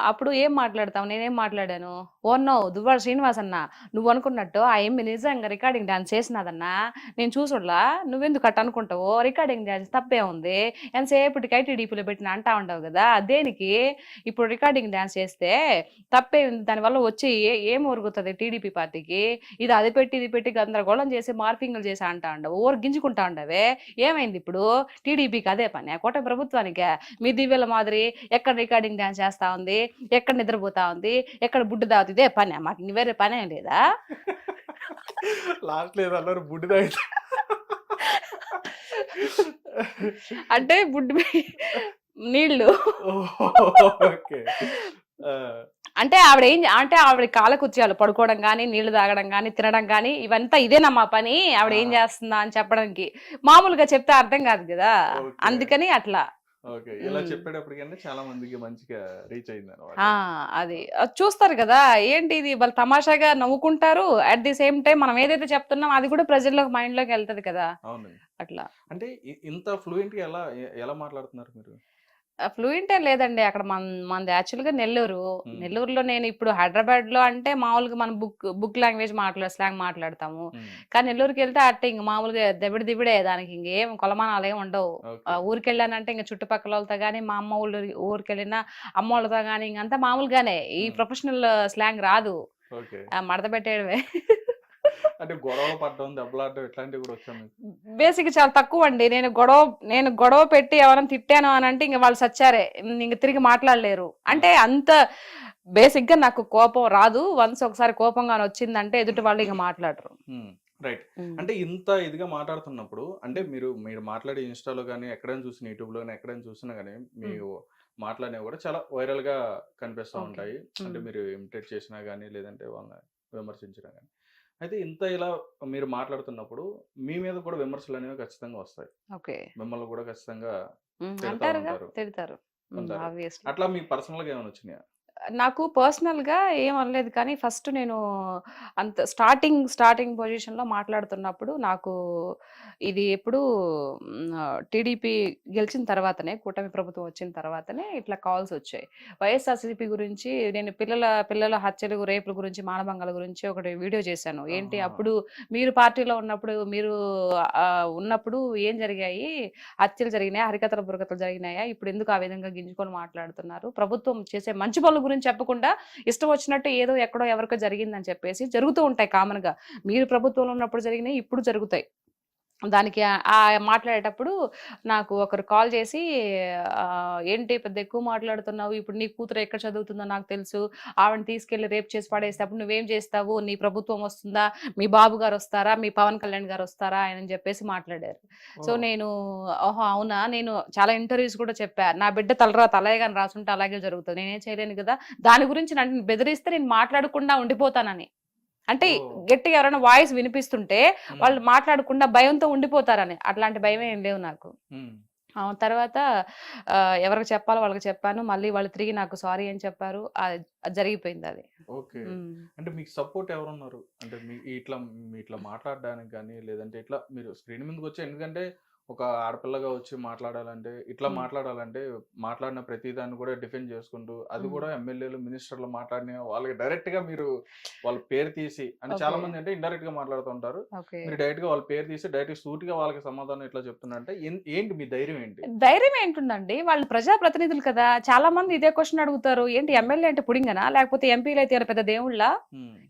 అప్పుడు ఏం మాట్లాడతావు, నేనేం మాట్లాడాను, ఓ నో దువ్వాడ శ్రీనివాస్ అన్న నువ్వు అనుకున్నట్టు ఆ ఏమి నిజంగా రికార్డింగ్ డాన్స్ చేసినదన్నా నేను చూసుడులా, నువ్వెందుకు అట్ట అనుకుంటావు, రికార్డింగ్ డాన్స్ తప్పే ఉంది, ఎంతసేపటికి ఐటీడీపీలో పెట్టిన అంటా ఉండవు కదా దేనికి, ఇప్పుడు రికార్డింగ్ డాన్స్ చేస్తే తప్పే ఉంది, దానివల్ల వచ్చి ఏం ఒరుగుతుంది టీడీపీ పార్టీకి, ఇది అది పెట్టి ఇది పెట్టి గందరగోళం చేసి మార్పింగ్లు చేసి అంటా ఉండవు, ఓరు గింజుకుంటా ఉండవే, ఏమైంది ఇప్పుడు టీడీపీకి అదే పని, కూటమి ప్రభుత్వానికే మీ దివ్యల మాదిరి ఎక్కడ రికార్డింగ్ డాన్స్ చేస్తా ఉంది, ఎక్కడ నిద్రపోతా ఉంది, ఎక్కడ బుడ్డు తాగుతుంది, ఇదే పని, మాకు వేరే పని ఏం లేదా? లాస్ట్ లేదు అన్నారు బుడ్డి తాగితే అంటే బుడ్డు నీళ్లు ఓకే అంటే ఆవిడ ఏం అంటే ఆవిడ కాలకుర్చీలు పడుకోవడం కానీ నీళ్లు తాగడం కానీ తినడం కానీ ఇవంతా ఇదేనా మా పని, ఆవిడ ఏం చేస్తుందా అని చెప్పడానికి మామూలుగా చెప్తే అర్థం కాదు కదా, అందుకని అట్లా ఓకే ఇలా చెప్పేటప్పటికంటే చాలా మందికి మంచిగా రీచ్ అయింది అది చూస్తారు కదా, ఏంటి ఇది వాళ్ళు తమాషాగా నవ్వుకుంటారు, అట్ ది సేమ్ టైం మనం ఏదైతే చెప్తున్నాం అది కూడా ప్రజల్లోకి మైండ్ లోకి వెళ్తది కదా. అవును అట్లా అంటే ఇంత ఫ్లూయెంట్ గా ఎలా మాట్లాడుతున్నారు మీరు? ఫ్లూయెంట్ ఏం లేదండి, అక్కడ మనది యాక్చువల్గా నెల్లూరులో నేను ఇప్పుడు హైదరాబాద్ లో అంటే మామూలుగా మనం బుక్ లాంగ్వేజ్ స్లాంగ్ మాట్లాడతాము, కానీ నెల్లూరుకి వెళ్తే అట్టే ఇంక మామూలుగా దిబిడే దానికి ఇంకేం కొలమానాలు ఏమి ఉండవు. ఊరికి వెళ్ళానంటే ఇంకా చుట్టుపక్కల వాళ్ళతో కానీ మా అమ్మ ఊరికి వెళ్ళిన అమ్మ వాళ్ళతో కానీ ఇంకంతా మామూలుగానే, ఈ ప్రొఫెషనల్ స్లాంగ్ రాదు, మడత పెట్టేయడమే. అంటే గొడవ పడ్డం దెబ్బలాడడం ఇట్లాంటివి కూడా వచ్చాను బేసిక్ చాలా తక్కువ అండి. నేను గొడవ పెట్టి ఎవరైనా తిట్టాను అని అంటే ఇంక వాళ్ళు సచ్చారే, ఇంక తిరిగి మాట్లాడలేరు. అంటే అంత బేసిక్ గా నాకు కోపం రాదు, వన్స్ ఒకసారి కోపంగా వచ్చిందంటే ఎదుటి వాళ్ళు ఇంక మాట్లాడరు. రైట్. అంటే ఇంత ఇదిగా మాట్లాడుతున్నప్పుడు అంటే మీరు మాట్లాడే ఇన్స్టాలో కానీ ఎక్కడైనా చూసిన యూట్యూబ్ లో ఎక్కడైనా చూసినా కానీ మీరు మాట్లాడినవి కూడా చాలా వైరల్ గా కనిపిస్తూ ఉంటాయి. అంటే మీరు ఇమిటేట్ చేసినా కానీ లేదంటే వాళ్ళని విమర్శించినా కానీ. అయితే ఇంత ఇలా మీరు మాట్లాడుతున్నప్పుడు మీ మీద కూడా విమర్శలు అనేవి ఖచ్చితంగా వస్తాయి, మిమ్మల్ని కూడా ఖచ్చితంగా తిడతారు. అట్లా మీకు పర్సనల్ గా ఏమైనా వచ్చినాయా? నాకు పర్సనల్ గా ఏం అనలేదు, కానీ ఫస్ట్ నేను అంత స్టార్టింగ్ పొజిషన్ లో మాట్లాడుతున్నప్పుడు నాకు ఇది ఎప్పుడు టీడీపీ గెలిచిన తర్వాతనే, కూటమి ప్రభుత్వం వచ్చిన తర్వాతనే ఇట్లా కాల్స్ వచ్చాయి. వైఎస్ఆర్సీపీ గురించి నేను పిల్లల హత్యలు రేపుల గురించి మానభంగాల గురించి ఒకటి వీడియో చేశాను. ఏంటి అప్పుడు మీరు పార్టీలో ఉన్నప్పుడు ఏం జరిగాయి, హత్యలు జరిగినాయా, హరికథల బుర్రకథలు జరిగినాయా, ఇప్పుడు ఎందుకు ఆ విధంగా గింజుకొని మాట్లాడుతున్నారు, ప్రభుత్వం చేసే మంచి పనుల గురించి చెప్పకుండా ఇష్టం వచ్చినట్టు ఏదో ఎక్కడో ఎవరికో జరిగిందని చెప్పేసి జరుగుతూ ఉంటాయి కామన్ గా, మీరు ప్రభుత్వంలో ఉన్నప్పుడు జరిగినాయి ఇప్పుడు జరుగుతాయి. దానికి మాట్లాడేటప్పుడు నాకు ఒకరు కాల్ చేసి, ఏంటి పెద్ద ఎక్కువ మాట్లాడుతున్నావు, ఇప్పుడు నీ కూతురు ఎక్కడ చదువుతుందో నాకు తెలుసు, ఆవిడని తీసుకెళ్లి రేప్ చేసి పడేస్తే అప్పుడు నువ్వేం చేస్తావు, నీ ప్రభుత్వం వస్తుందా, మీ బాబు గారు వస్తారా, మీ పవన్ కళ్యాణ్ గారు వస్తారా అని చెప్పేసి మాట్లాడారు. సో నేను ఓహో అవునా, నేను చాలా ఇంటర్వ్యూస్ కూడా చెప్పా, నా బిడ్డ తలయ్య కానీ రాసుంటే అలాగే జరుగుతుంది, నేనేం చేయలేను కదా, దాని గురించి నన్ను బెదిరిస్తే నేను మాట్లాడకుండా ఉండిపోతానని. అంటే గట్టిగా ఎవరైనా వాయిస్ వినిపిస్తుంటే వాళ్ళు మాట్లాడకుండా భయంతో ఉండిపోతారని, అట్లాంటి భయం ఏం లేవు నాకు. తర్వాత ఎవరికి చెప్పాలో వాళ్ళకి చెప్పాను, మళ్ళీ వాళ్ళు తిరిగి నాకు సారీ అని చెప్పారు, జరిగిపోయింది అది. ఓకే. అంటే మీకు సపోర్ట్ ఎవరున్నారు అంటే ఇట్లా మాట్లాడడానికి కానీ, లేదంటే ఇట్లా మీరు స్క్రీన్ మీదకి వచ్చి, ఎందుకంటే ఒక ఆడపిల్లగా వచ్చి మాట్లాడాలంటే ఇట్లా మాట్లాడాలంటే మాట్లాడిన ప్రతి దాన్ని కూడా డిఫెండ్ చేసుకుంటూ, అది కూడా ఎమ్మెల్యేలు మినిస్టర్లు మాట్లాడిన వాళ్ళకి డైరెక్ట్ గా మీరు వాళ్ళ పేరు తీసి, అంటే చాలా మంది అంటే ఇండైరెక్ట్ గా మాట్లాడుతూ ఉంటారు, మీరు డైరెక్ట్ గా వాళ్ళ పేరు తీసి డైరెక్ట్ సూటిగా వాళ్ళకి సమాధానం ఇట్లా చెప్తున్నారంటే ఏంటి మీ ధైర్యం ఏంటి? ధైర్యం ఏంటుందండి, వాళ్ళు ప్రజాప్రతినిధులు కదా, చాలా మంది ఇదే క్వశ్చన్ అడుగుతారు, ఏంటి ఎమ్మెల్యే అంటే పుడింగనా, లేకపోతే ఎంపీలు అయితే పెద్ద దేవుళ్ళ,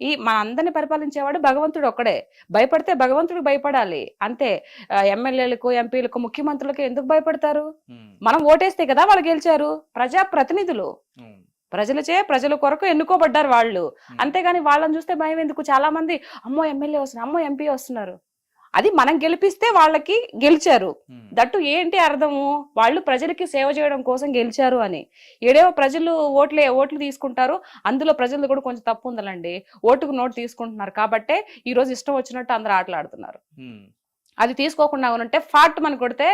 ఈ మన అందరిని పరిపాలించేవాడు భగవంతుడు ఒక్కడే, భయపడితే భగవంతుడికి భయపడాలి అంతే. ఎమ్మెల్యేలకు ఎంపీలకు ముఖ్యమంత్రులకు ఎందుకు భయపడతారు, మనం ఓటేస్తే కదా వాళ్ళు గెలిచారు, ప్రజాప్రతినిధులు, ప్రజల కొరకు ఎన్నుకోబడ్డారు వాళ్ళు, అంతేగాని వాళ్ళని చూస్తే భయం ఎందుకు? చాలా మంది అమ్మో ఎమ్మెల్యే వస్తున్నారు, అమ్మో ఎంపీ వస్తున్నారు, అది మనం గెలిపిస్తే వాళ్ళకి గెలిచారు, దట్టు ఏంటి అర్థము, వాళ్ళు ప్రజలకి సేవ చేయడం కోసం గెలిచారు అని. ఏడేవో ప్రజలు ఓట్లు తీసుకుంటారు, అందులో ప్రజలు కూడా కొంచెం తప్పు ఉందండి, ఓటుకు నోటు తీసుకుంటున్నారు కాబట్టే ఈ రోజు ఇష్టం వచ్చినట్టు అందరూ ఆటలాడుతున్నారు. అది తీసుకోకుండా ఉంటే ఫాట్ మనం కొడితే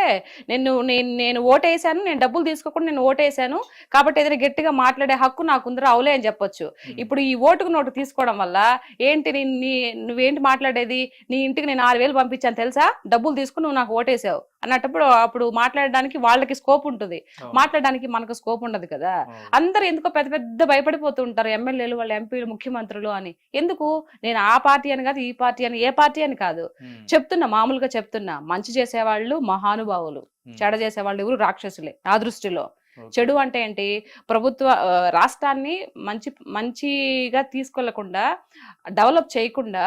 నేను ఓటేసాను, నేను డబ్బులు తీసుకోకుండా నేను ఓటేసాను కాబట్టి ఏదైనా గట్టిగా మాట్లాడే హక్కు నాకుందరూ అవులే అని చెప్పొచ్చు. ఇప్పుడు ఈ ఓటుకు నోటు తీసుకోవడం వల్ల ఏంటి, నువ్వేంటి మాట్లాడేది, నీ ఇంటికి నేను 6,000 పంపించాను తెలుసా, డబ్బులు తీసుకుని నువ్వు నాకు ఓటేసావు అన్నప్పుడు అప్పుడు మాట్లాడడానికి వాళ్ళకి స్కోప్ ఉంటుంది, అవును. మాట్లాడడానికి మనకు స్కోప్ ఉండదు కదా. అవును. అందరూ ఎందుకో పెద్ద పెద్ద భయపడిపోతూ ఉంటారు ఎమ్మెల్యేలు, వాళ్ళ ఎంపీలు, ముఖ్యమంత్రులు అని. ఎందుకు? నేను ఆ పార్టీ అని కాదు, ఈ పార్టీ అని, ఏ పార్టీ అని కాదు ఉమ్, చెప్తున్నా, మామూలుగా చెప్తున్నా. మంచి చేసేవాళ్ళు మహానుభావులు, ఉమ్, చెడ చేసేవాళ్ళు ఎవరు రాక్షసులే నా దృష్టిలో. ఓకే. చెడు అంటే ఏంటి? ప్రభుత్వ రాష్ట్రాన్ని మంచిగా తీసుకెళ్లకుండా, డెవలప్ చేయకుండా,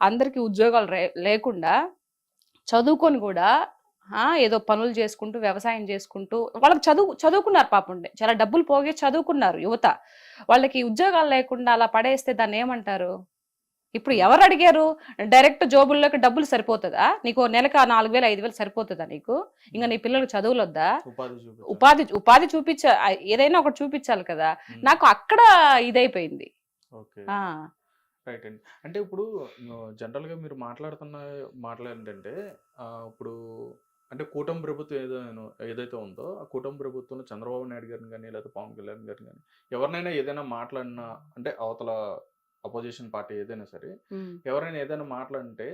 అందరికి ఉద్యోగాలు లేకుండా, చదువుకొని కూడా ఏదో పనులు చేసుకుంటూ, వ్యవసాయం చేసుకుంటూ, వాళ్ళకి చదువుకున్నారు పాపం, చాలా డబ్బులు పోగే చదువుకున్నారు యువత. వాళ్ళకి ఉద్యోగాలు లేకుండా అలా పడేస్తే దాన్ని ఏమంటారు? ఇప్పుడు ఎవరు అడిగారు? డైరెక్ట్ జోబుల్లోకి డబ్బులు సరిపోతుందా నీకు? నెలకు 4,000 5,000 సరిపోతుందా నీకు? ఇంకా నీ పిల్లలకు చదువులు వద్దా? ఉపాధి చూపించాలి. ఉపాధి ఏదైనా ఒకటి చూపించాలి కదా. నాకు అక్కడ ఇదైపోయింది. ఓకే, ఆ రైట్ అండి. అంటే ఇప్పుడు జనరల్ గా మీరు మాట్లాడేంటంటే ఇప్పుడు అంటే కూటమి ప్రభుత్వం ఏదైతే ఉందో ఆ కూటమి ప్రభుత్వంలో చంద్రబాబు నాయుడు గారిని కానీ లేదా పవన్ కళ్యాణ్ గారిని కానీ ఎవరినైనా ఏదైనా మాట్లాడినా, అంటే అవతల అపోజిషన్ పార్టీ ఏదైనా సరే ఎవరైనా ఏదైనా మాట్లాడితే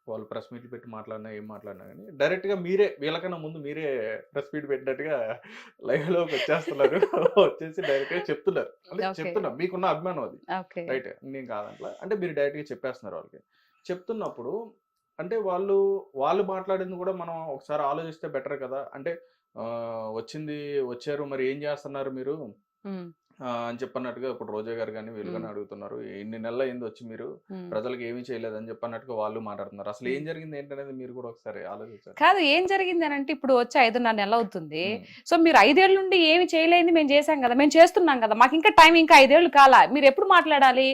వాళ్ళు ప్రెస్ మీట్లు పెట్టి మాట్లాడినా ఏం మాట్లాడినా కానీ డైరెక్ట్ గా మీరే, వీళ్ళకన్నా ముందు మీరే ప్రెస్ మీట్ పెట్టినట్టుగా లైవ్ లోకి వచ్చేస్తున్నారు. వచ్చేసి డైరెక్ట్ గా చెప్తున్నారు. అంటే Okay. చెప్తున్నా, మీకున్న అభిమానం అది, ఓకే. రైట్, నేను కాదంట్లా. అంటే మీరు డైరెక్ట్ గా చెప్పేస్తున్నారు వాళ్ళకి. చెప్తున్నప్పుడు అంటే వాళ్ళు మాట్లాడింది కూడా మనం ఒకసారి ఆలోచిస్తే బెటర్ కదా. అంటే వచ్చారు మరి ఏం చేస్తున్నారు మీరు అని చెప్పన్నట్టుగా ఇప్పుడు రోజా గారు కానీ వీళ్ళు కానీ అడుగుతున్నారు. ఇన్ని నెలలు అయింది వచ్చి మీరు ప్రజలకు ఏమీ చేయలేదని చెప్పన్నట్టుగా వాళ్ళు మాట్లాడుతున్నారు. అసలు ఏం జరిగింది ఏంటనేది మీరు కూడా ఒకసారి ఆలోచించారు. కాదు, ఏం జరిగింది అని అంటే ఇప్పుడు వచ్చి 5.5 నెలలు అవుతుంది. సో మీరు 5 ఏళ్ళ నుండి ఏమి చేయలేని మేము చేసాం కదా, మేము చేస్తున్నాం కదా, మాకు ఇంకా టైం ఇంకా 5 ఏళ్ళు కాలా. మీరు ఎప్పుడు మాట్లాడాలి?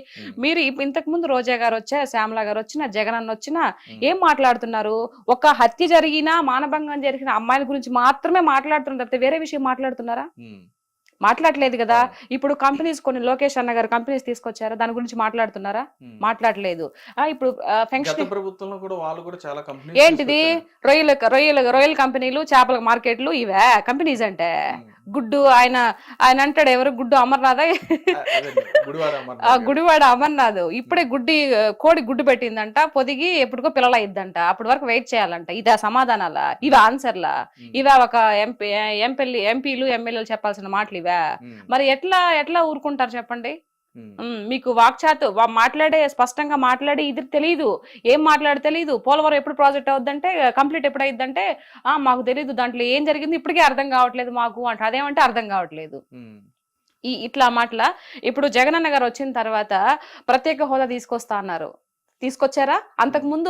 మీరు ఇంతకు ముందు రోజా గారు వచ్చా, శ్యామల గారు వచ్చినా, జగన్ అన్న వచ్చినా ఏం మాట్లాడుతున్నారు? ఒక హత్య జరిగినా, మానభంగం జరిగిన అమ్మాయిల గురించి మాత్రమే మాట్లాడుతున్నారు తప్పితే వేరే విషయం మాట్లాడుతున్నారా? మాట్లాడలేదు కదా. ఇప్పుడు కంపెనీస్ కొన్ని లోకేష్ అన్న గారు కంపెనీస్ తీసుకొచ్చారా, దాని గురించి మాట్లాడుతున్నారా? మాట్లాడలేదు. ఇప్పుడు ఫంక్షన్ ప్రభుత్వంలో కూడా వాళ్ళు కూడా చాలా ఏంటిది? రొయ్యల కంపెనీలు, చేపల మార్కెట్లు, ఇవే కంపెనీస్ అంటే. గుడ్డు ఆయన అంటాడు, ఎవరు గుడ్డు అమర్నాథ్, గుడివాడ అమర్నాథ్ ఇప్పుడే కోడి గుడ్డు పెట్టిందంట, పొదిగి ఎప్పుడుకో పిల్లలు అయిద్దంట, అప్పటి వరకు వెయిట్ చేయాలంట. ఇదా సమాధానాలా? ఇవే ఆన్సర్లా? ఇవే ఒక ఎంపీలు ఎమ్మెల్యేలు చెప్పాల్సిన మాటలు ఇవే? మరి ఎట్లా ఊరుకుంటారు చెప్పండి? మీకు వాక్చాతు స్పష్టంగా మాట్లాడి ఇది తెలియదు, ఏం తెలియదు. పోలవరం ఎప్పుడు ప్రాజెక్ట్ అవుద్దంటే, కంప్లీట్ ఎప్పుడు అయిద్దంటే మాకు తెలియదు, దాంట్లో ఏం జరిగింది ఇప్పటికే అర్థం కావట్లేదు మాకు అంటే, అదేమంటే అర్థం కావట్లేదు. ఇట్లా మాటల. ఇప్పుడు జగనన్న గారు వచ్చిన తర్వాత ప్రత్యేక హోదా తీసుకొస్తా అన్నారు, తీసుకొచ్చారా? అంతకు ముందు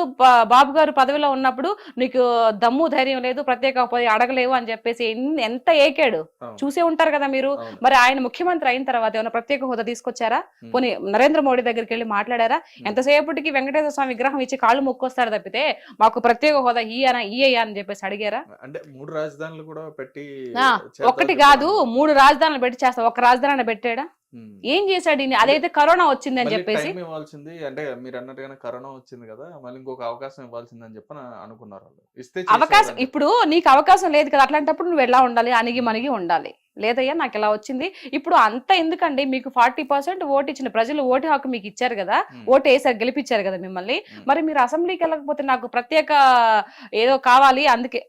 బాబు గారు పదవిలో ఉన్నప్పుడు నీకు దమ్ము ధైర్యం లేదు, ప్రత్యేక అడగలేవు అని చెప్పేసి ఎంత ఏకాడు చూసే ఉంటారు కదా మీరు. మరి ఆయన ముఖ్యమంత్రి అయిన తర్వాత ఏమైనా ప్రత్యేక హోదా తీసుకొచ్చారా? పోనీ నరేంద్ర మోడీ దగ్గరికి వెళ్ళి మాట్లాడారా? ఎంతసేపటికి వెంకటేశ్వర స్వామి విగ్రహం ఇచ్చి కాళ్ళు మొక్కొస్తాడు తప్పితే మాకు ప్రత్యేక హోదా ఇయ్యా అని చెప్పేసి అడిగారా? అంటే 3 రాజధానులు కూడా పెట్టి, ఒకటి కాదు 3 రాజధానులు పెట్టి చేస్తా, ఒక రాజధాని పెట్టాడా? ఏం చేశాడు? అదైతే కరోనా వచ్చింది అని చెప్పేసి ఇవ్వాల్సింది. అంటే మీరు అన్నట్టుగానే కరోనా వచ్చింది కదా, మళ్ళీ ఇంకొక అవకాశం ఇవ్వాల్సింది అని చెప్పి అనుకున్నారు వాళ్ళు. ఇస్తే అవకాశం, ఇప్పుడు నీకు అవకాశం లేదు కదా, అట్లాంటప్పుడు నువ్వు ఎలా ఉండాలి? అణిగి మణిగి ఉండాలి. లేదయ్యా నాకు ఇలా వచ్చింది. ఇప్పుడు అంత ఎందుకండి? మీకు 40% ఓటు ఇచ్చిన ప్రజలు ఓటు హక్కు మీకు ఇచ్చారు కదా, ఓటు వేసారు, గెలిపించారు కదా మిమ్మల్ని. మరి మీరు అసెంబ్లీకి వెళ్ళకపోతే నాకు ప్రత్యేక ఏదో కావాలి, అందుకే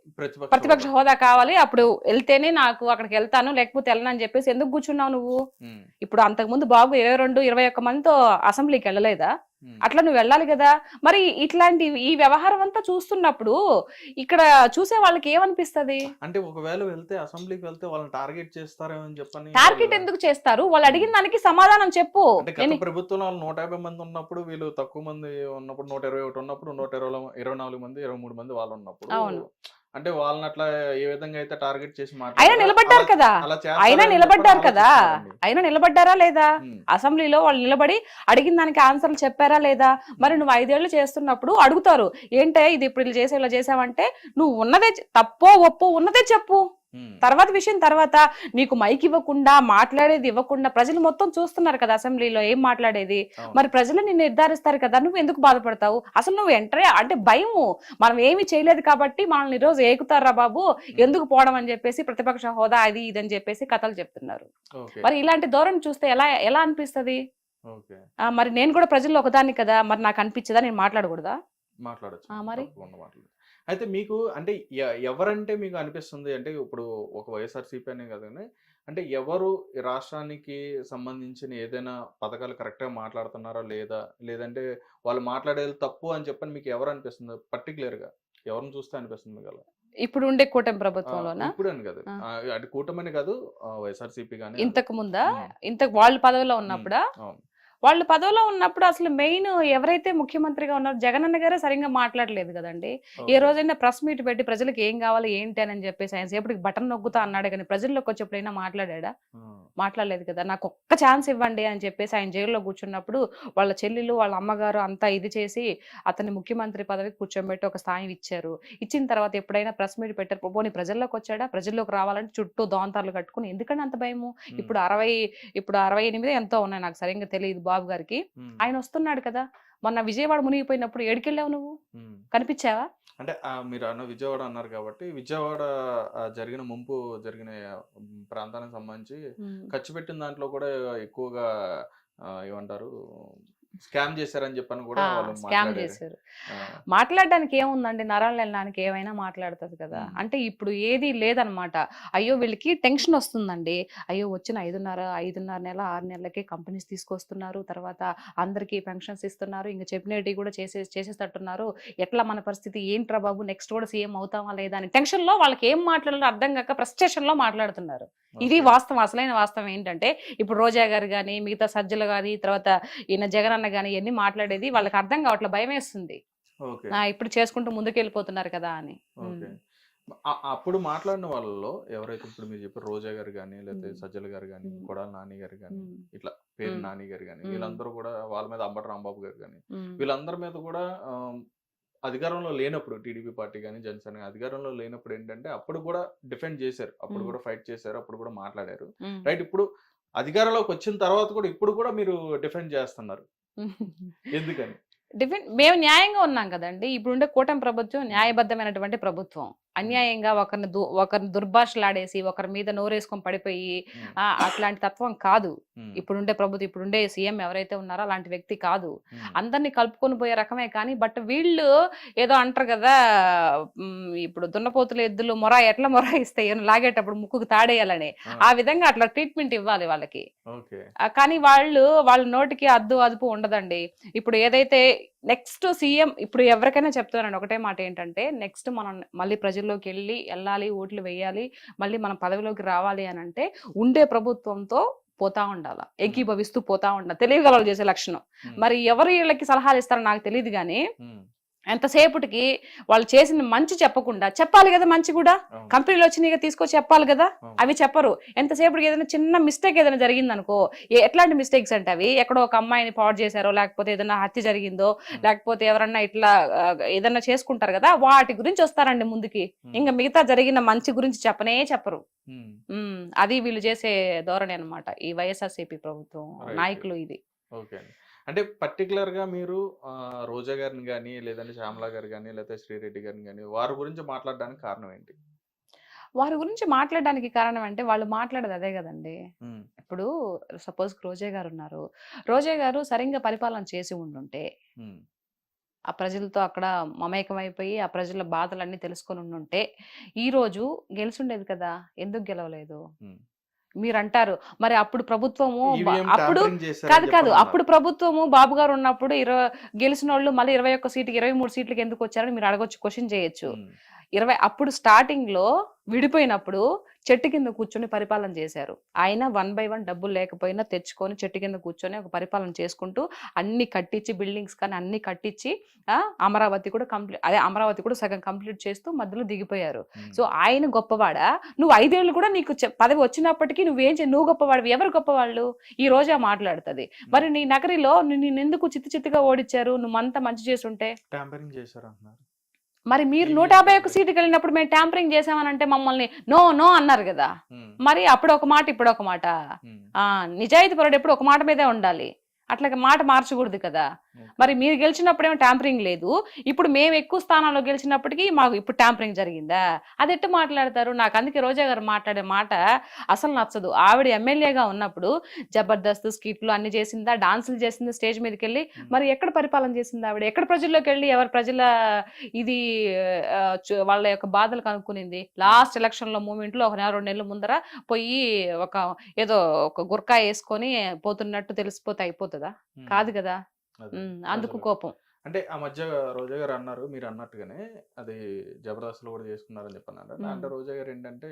ప్రతిపక్ష హోదా కావాలి, అప్పుడు వెళ్తేనే నాకు అక్కడికి వెళ్తాను, లేకపోతే వెళ్ళను అని చెప్పేసి ఎందుకు కూర్చున్నావు నువ్వు? ఇప్పుడు అంతకుముందు బాబు 22-21 మందితో అసెంబ్లీకి వెళ్ళలేదా? అట్లా నువ్వు వెళ్ళాలి కదా. మరి ఇట్లాంటి ఈ వ్యవహారం అంతా చూస్తున్నప్పుడు ఇక్కడ చూసే వాళ్ళకి ఏమనిపిస్తుంది? అంటే ఒకవేళ వెళ్తే అసెంబ్లీకి వెళ్తే వాళ్ళని టార్గెట్ చేస్తారేమో అని చెప్పని. టార్గెట్ ఎందుకు చేస్తారు? వాళ్ళు అడిగిన దానికి సమాధానం చెప్పు. గత ప్రభుత్వంలో 150 మంది ఉన్నప్పుడు, వీళ్ళు తక్కువ మంది ఉన్నప్పుడు, 121 ఉన్నప్పుడు, 124 మంది 23 మంది వాళ్ళు ఉన్నప్పుడు, అంటే వాళ్ళని అట్లా ఏ విధంగా అయితే టార్గెట్ చేసి అయినా నిలబడ్డారు కదా, అయినా నిలబడ్డారా లేదా? అసెంబ్లీలో వాళ్ళు నిలబడి అడిగిన దానికి ఆన్సర్లు చెప్పారా లేదా? మరి నువ్వు 5 ఏళ్ళు చేస్తున్నప్పుడు అడుగుతారు, ఏంటే ఇది ఇప్పుడు ఇలా చేసావంటే నువ్వు ఉన్నదే, తప్పో ఒప్పో ఉన్నదే చెప్పు. తర్వాత విషయం తర్వాత. నీకు మైక్ ఇవ్వకుండా, మాట్లాడేది ఇవ్వకుండా ప్రజలు మొత్తం చూస్తున్నారు కదా అసెంబ్లీలో ఏం మాట్లాడేది. మరి ప్రజలు నిన్ను నిర్ధారిస్తారు కదా, నువ్వు ఎందుకు బాధపడతావు? అసలు నువ్వు ఎంటరే అంటే భయము, మనం ఏమి చేయలేదు కాబట్టి మనల్ని ఈరోజు ఏకుతారా బాబు, ఎందుకు పోవడం అని చెప్పేసి ప్రతిపక్ష హోదా అది ఇదని చెప్పేసి కథలు చెప్తున్నారు. మరి ఇలాంటి ధోరణి చూస్తే ఎలా అనిపిస్తుంది? మరి నేను కూడా ప్రజల్లో ఒకదాన్ని కదా, మరి నాకు అనిపించదా నేను మాట్లాడకూడదా? మాట్లాడచ్చు. మరి అయితే మీకు అంటే ఎవరంటే మీకు అనిపిస్తుంది అంటే ఇప్పుడు ఒక వైఎస్ఆర్‌సీపీ అనే కాదు గానీ, అంటే ఎవరు ఈ రాష్ట్రానికి సంబంధించిన ఏదైనా పథకాలు కరెక్ట్‌గా మాట్లాడుతున్నారా లేదా? లేదంటే వాళ్ళు మాట్లాడేది తప్పు అని చెప్పని మీకు ఎవరు అనిపిస్తుంది పర్టిక్యులర్‌గా? ఎవరిని చూస్తే అనిపిస్తుంది మీకలా? ఇప్పుడు ఉండే కూటమి ప్రభుత్వంలోనా? ఇప్పుడని కాదు. ఆ! అంటే కూటమని కాదు వైఎస్ఆర్‌సీపీ గాని అలా. ఇంతకు ముందా? హ్మ్. ఇంతకు వాళ్ళు పదవిలో హ్మ్. ఉన్నప్పుడా? అవును. వాళ్ళు పదవిలో ఉన్నప్పుడు అసలు మెయిన్ ఎవరైతే ముఖ్యమంత్రిగా ఉన్నారో జగనన్న గారే సరిగ్గా మాట్లాడలేదు కదండీ. ఏ ఓకే. రోజైనా ప్రెస్ మీట్ పెట్టి ప్రజలకు ఏం కావాలి ఏంటి అని చెప్పేసి ఆయన సేపటికి బటన్ నొక్కుతా అన్నాడే కానీ ప్రజల్లోకి వచ్చి ఎప్పుడైనా మాట్లాడాడా? ఆ! మాట్లాడలేదు కదా. నాకు ఒక్క ఛాన్స్ ఇవ్వండి అని చెప్పేసి ఆయన జైల్లో కూర్చున్నప్పుడు వాళ్ళ చెల్లెలు, వాళ్ళ అమ్మగారు అంతా ఇది చేసి అతన్ని ముఖ్యమంత్రి పదవికి కూర్చోబెట్టి ఒక స్థాయి ఇచ్చారు. ఇచ్చిన తర్వాత ఎప్పుడైనా ప్రెస్ మీట్ పెట్టారు. పోనీ ప్రజల్లోకి వచ్చాడా? ప్రజల్లోకి రావాలంటే చుట్టూ దోంతార్లు కట్టుకుని ఎందుకండి అంత భయము? హ్మ్. ఇప్పుడు 68 ఎంతో ఉన్నాయి నాకు సరిగ్గా తెలియదు బాబు గారికి. హ్మ్. ఆయన వస్తున్నాడు కదా. మొన్న విజయవాడ మునిగిపోయినప్పుడు ఏడికెళ్ళావు నువ్వు? హ్మ్. కనిపించావా? అంటే మీరు విజయవాడ అన్నారు కాబట్టి, విజయవాడ జరిగిన ప్రాంతానికి సంబంధించి ఖర్చు పెట్టిన దాంట్లో కూడా ఎక్కువగా ఏమంటారు స్కామ్ చేశారని చెప్పని కూడా వాళ్ళు స్కామ్ మాట్లాడారు. చేశారు. ఆ! మాట్లాడడానికి ఏముందండి? నరాలు వెళ్ళడానికి ఏమైనా మాట్లాడుతది కదా. హ్మ్. అంటే ఇప్పుడు ఏది లేదనమాట. అయ్యో! వీళ్ళకి టెన్షన్ వస్తుందండి. అయ్యో! వచ్చిన 5.5 నెల 6 నెలలకే కంపెనీస్ తీసుకొస్తున్నారు. తర్వాత అందరికీ పెన్షన్స్ ఇస్తున్నారు. ఇంక చెప్పినటివి కూడా చేసేటట్టున్నారు. ఎట్లా మన పరిస్థితి ఏంట్రా బాబు నెక్స్ట్ కూడా సీఎం అవుతామా లేదా అని టెన్షన్‌లో వాళ్ళకి ఏం మాట్లాడాలో అర్థం కాక ఫ్రస్ట్రేషన్‌లో మాట్లాడుతున్నారు. ఇది ఓకే. వాస్తవం. అసలైన వాస్తవం ఏంటంటే ఇప్పుడు రోజా గారు గాని, మిగతా సజ్జలు గాని, తర్వాత ఈయన జగనన్న గాని ఇయన్నీ మాట్లాడేది వాళ్ళకి అర్థం కావట్లే. భయమేస్తుంది. ఓకే. ఇప్పుడు చేసుకుంటూ ముందుకెళ్ళిపోతున్నారు కదా అని. ఓకే. అప్పుడు మాట్లాడిన వాళ్ళలో ఎవరైతే ఇప్పుడు మీరు చెప్పారు రోజా గారు గాని, లేకపోతే హ్మ్. సజ్జల గారు గాని, హ్మ్. కొడాలి నాని గారు గాని, హ్మ్. ఇట్లా పేరు హ్మ్. నాని గారు గాని, హ్మ్. వీళ్ళందరూ కూడా వాళ్ళ మీద అంబటి రాంబాబు గారు గాని, హ్మ్. వీళ్ళందరి మీద కూడా అధికారంలో లేనప్పుడు టీడీపీ పార్టీ గాని, జనసేన గాని అధికారంలో లేనప్పుడు ఏంటంటే అప్పుడు కూడా డిఫెండ్ చేశారు. అప్పుడు హ్మ్. కూడా ఫైట్ చేశారు. అప్పుడు కూడా మాట్లాడారు. హ్మ్. రైట్ ఇప్పుడు అధికారంలోకి వచ్చిన తర్వాత కూడా ఇప్పుడు కూడా మీరు డిఫెండ్ చేస్తున్నారు. ఎందుకని? మేము న్యాయంగా ఉన్నాం కదండీ. ఇప్పుడుండే కూటమి ప్రభుత్వం న్యాయబద్ధమైనటువంటి ప్రభుత్వం. హ్మ్. అన్యాయంగా ఒకరిని దుర్భాషలాడేసి, ఒకరి మీద నోరేసుకొని పడిపోయి హ్మ్. అట్లాంటి తత్వం కాదు. హ్మ్. ఇప్పుడుండే సీఎం ఎవరైతే ఉన్నారో అలాంటి వ్యక్తి కాదు. హ్మ్. అందరిని కలుపుకొని పోయే రకమే కానీ, బట్ వీళ్ళు ఏదో అంటారు కదా. ఇప్పుడు దున్నపోతులు, ఎద్దులు ఎట్లా మొరాయిస్తాయి లాగేటప్పుడు ముక్కుకు తాడేయాలని. ఆ! ఆ విధంగా అట్లా ట్రీట్మెంట్ ఇవ్వాలి వాళ్ళకి. ఓకే. కానీ వాళ్ళ నోటికి అద్దు అదుపు ఉండదండి. ఇప్పుడు ఏదైతే నెక్స్ట్ సీఎం ఇప్పుడు ఎవరికైనా చెప్తున్నానండి ఒకటే మాట ఏంటంటే, నెక్స్ట్ మనం మళ్ళీ ప్రజల్లోకి వెళ్ళాలి, ఓట్లు వేయాలి, మళ్ళీ మనం పదవిలోకి రావాలి అనంటే ఉండే ప్రభుత్వంతో పోతా ఉండాల. ఏకీభవిస్తూ పోతా ఉండాలి. తెలివిగలవాళ్ళు చేసే లక్షణం. హ్మ్. మరి ఎవరు వీళ్ళకి సలహాలు ఇస్తారో నాకు తెలీదు గానీ, హ్మ్. ఎంతసేపటికి వాళ్ళు చేసిన మంచి చెప్పకుండా చెప్పాలి కదా మంచి కూడా. అవును. కంపెనీలు వచ్చినాయిగా తీసుకొచ్చి చెప్పాలి కదా. అవును. అవి చెప్పరు. ఎంతసేపటికి ఏదైనా చిన్న మిస్టేక్ ఏదైనా జరిగిందనుకో, ఎట్లాంటి మిస్టేక్స్ అంటే అవి ఎక్కడో ఒక అమ్మాయిని పాడు చేశారో, లేకపోతే ఏదైనా హత్య జరిగిందో, లేకపోతే ఎవరన్నా ఇట్లా ఏదన్నా చేసుకుంటారు కదా, వాటి గురించి వస్తారండి ముందుకి. ఇంకా మిగతా జరిగిన మంచి గురించి చెప్పరు. అది వీళ్ళు చేసే ధోరణి అన్నమాట ఈ వైఎస్ఆర్సీపీ ప్రభుత్వం రైట్. నాయకులు ఇది. ఓకే అండి. అంటే పర్టిక్యులర్‌గా మీరు రోజా గారిని గాని, లేదంటే శ్యామల గారు గాని, లేకపోతే శ్రీరెడ్డి గారిని గాని, వారి గురించి మాట్లాడడానికి కారణం ఏంటి? వారి గురించి మాట్లాడడానికి కారణం అంటే వాళ్ళు మాట్లాడేది అదే కదండి. హ్మ్. ఇప్పుడు సపోజ్ రోజా గారు ఉన్నారు. రోజా గారు సరిగ్గా పరిపాలన చేసి ఉండుంటే, హ్మ్. ఆ ప్రజలతో అక్కడ మమేకమైపోయి ఆ ప్రజల బాధలన్నీ తెలుసుకొని ఉండుంటే, ఈరోజు గెలిచుండేది కదా. ఎందుకు గెలవలేదు? హ్మ్. మీరంటారు మరి అప్పుడు ప్రభుత్వము ఈవీఎం అప్పుడు టాంపరింగ్ కాదు చేశారని కాదు చెప్పని అప్పుడు అన్నారు. ప్రభుత్వము బాబు గారు ఉన్నప్పుడు గెలిచినోళ్ళు మళ్ళీ 21 సీట్లకి 23 సీట్లకి ఎందుకు వచ్చారని మీరు అడగొచ్చు, క్వశ్చన్ చేయొచ్చు. హ్మ్. అప్పుడు స్టార్టింగ్ లో విడిపోయినప్పుడు చెట్టు కింద కూర్చొని పరిపాలన చేశారు. ఆయన 1 బై 1 డబ్బులు లేకపోయినా తెచ్చుకొని చెట్టు కింద కూర్చొని ఒక పరిపాలన చేసుకుంటూ అన్ని కట్టించి బిల్డింగ్స్ కానీ అన్ని కట్టించి అమరావతి కూడా సగం కంప్లీట్ చేస్తూ మధ్యలో దిగిపోయారు. సో ఆయన గొప్పవాడా? నువ్వు 5 ఏళ్ళు కూడా నీకు పదవి వచ్చినప్పటికీ నువ్వు గొప్పవాడివి. ఎవరు గొప్పవాళ్ళు? ఈ రోజా మాట్లాడుతది. మరి నీ నగరిలో నిన్నెందుకు చిత్తుగా ఓడించారు? నువ్వంతా మంచి చేసుంటే? టాంపరింగ్ చేశారంటున్నారు. మరి మీరు ఈవీఎం 151 టాంపరింగ్. సీటుకి వెళ్ళినప్పుడు మేము ట్యాంపరింగ్ చేసామనంటే మమ్మల్ని నో అన్నారు కదా. హ్మ్. మరి అప్పుడు ఒక మాట ఇప్పుడు ఒక మాట. హ్మ్. నిజాయితీ పరుడు ఎప్పుడు ఒక మాట మీదే ఉండాలి. అట్లా మాట మార్చకూడదు కదా. మరి మీరు గెలిచినప్పుడేమో ట్యాంపరింగ్ లేదు, ఇప్పుడు మేము ఎక్కువ స్థానాల్లో గెలిచినప్పటికీ మాకు ఇప్పుడు ట్యాంపరింగ్ జరిగిందా? అది ఎట్టు మాట్లాడతారు? నాకు అందుకే రోజా గారు మాట్లాడే మాట అసలు నచ్చదు. ఆవిడ ఎమ్మెల్యేగా ఉన్నప్పుడు జబర్దస్త్ స్కిట్లు అన్ని చేసిందా, డాన్సులు చేసిందా స్టేజ్ మీదకి వెళ్ళి? మరి ఎక్కడ పరిపాలన చేసింది ఆవిడ? ఎక్కడ ప్రజల్లోకి వెళ్ళి ఎవరి ప్రజల ఇది వాళ్ళ యొక్క బాధలు కనుక్కునింది? లాస్ట్ ఎలక్షన్ లో మూమెంట్ లో 1-2 నెలల ముందర పోయి ఏదో ఒక గుర్కా వేసుకొని పోతున్నట్టు తెలిసిపోతే అయిపోతుందా? కాదు కదా. అందుకు కోపం. అంటే ఆ మధ్య రోజా గారు అన్నారు, మీరు అన్నట్టుగానే అది జబర్దస్త్ లో కూడా చేసుకున్నారని చెప్పన్నారు. అంటే రోజా గారు ఏంటంటే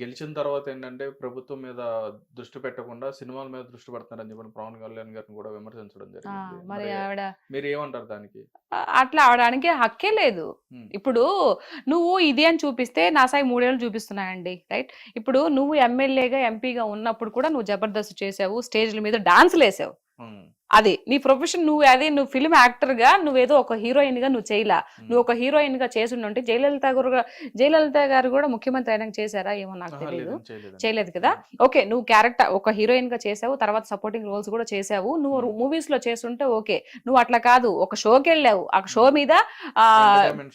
గెలిచిన తర్వాత ఏంటంటే ప్రభుత్వం మీద దృష్టి పెట్టకుండా సినిమాల మీద దృష్టి పెడుతున్నారని చెప్పి పవన్ కళ్యాణ్ గారిని కూడా విమర్శించడం జరిగింది. మరి ఆవిడ మీరు ఏమంటారు దానికి? అట్లా ఆవడానికి హక్కే లేదు. ఇప్పుడు నువ్వు ఇది అని చూపిస్తే నా సాయి 3 ఏళ్ళు చూపిస్తున్నాయండి, రైట్? ఇప్పుడు నువ్వు ఎమ్మెల్యేగా ఎంపీగా ఉన్నప్పుడు కూడా నువ్వు జబర్దస్త్ చేసావు, స్టేజ్ల మీద డాన్సులు వేసావు. అది నీ ప్రొఫెషన్. నువ్వు ఫిల్మ్ యాక్టర్ గా నువ్వేదో ఒక హీరోయిన్ గా నువ్వు చేయలా. నువ్వు ఒక హీరోయిన్ గా చేసిండుంటే జయలలిత గారు కూడా ముఖ్యమంత్రి అయినా చేశారా ఏమో నాకు తెలియదు, చేయలేదు కదా. ఓకే, నువ్వు క్యారెక్టర్ ఒక హీరోయిన్ గా చేసావు, తర్వాత సపోర్టింగ్ రోల్స్ కూడా చేసావు. నువ్వు మూవీస్ లో చేస్తుంటే ఓకే. నువ్వు అట్లా కాదు, ఒక షోకి వెళ్ళావు, ఆ షో మీద